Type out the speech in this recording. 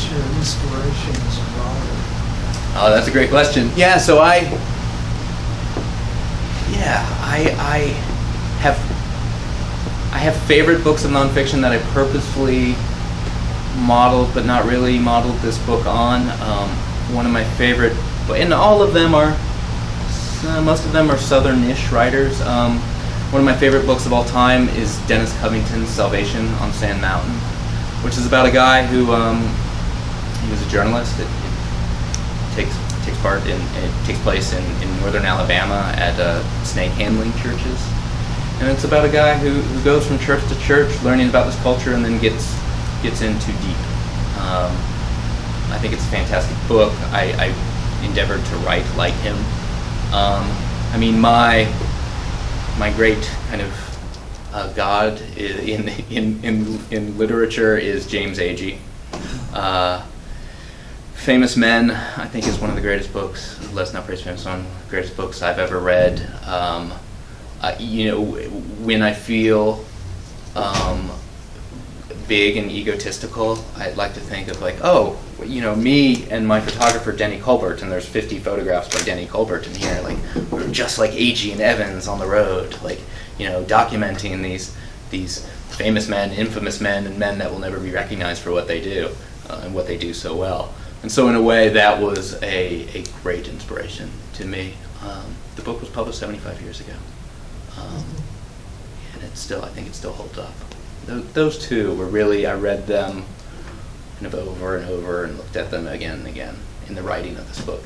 What's your inspiration as a writer? Oh, that's a great question. Yeah, so I have favorite books of nonfiction that I purposefully modeled, but not really modeled this book on. One of my favorite, and all of them are, most of them are Southern-ish writers. One of my favorite books of all time is Dennis Covington's Salvation on Sand Mountain, which is about a guy who he was a journalist. It takes place in northern Alabama at snake handling churches, and it's about a guy who goes from church to church learning about this culture and then gets in too deep. I think it's a fantastic book. I endeavored to write like him. I mean, my great kind of god in literature is James Agee. Famous Men, I think, is one of the greatest books. Let's Not Praise Famous Men, greatest books I've ever read. When I feel big and egotistical, I'd like to think of me and my photographer Denny Colbert, and there's 50 photographs by Denny Colbert in here. Like, we're just like Agee and Evans on the road, documenting these famous men, infamous men, and men that will never be recognized for what they do and what they do so well. And so, in a way, that was a great inspiration to me. The book was published 75 years ago, and I think it still holds up. Those two were really, I read them kind of over and over and looked at them again and again in the writing of this book.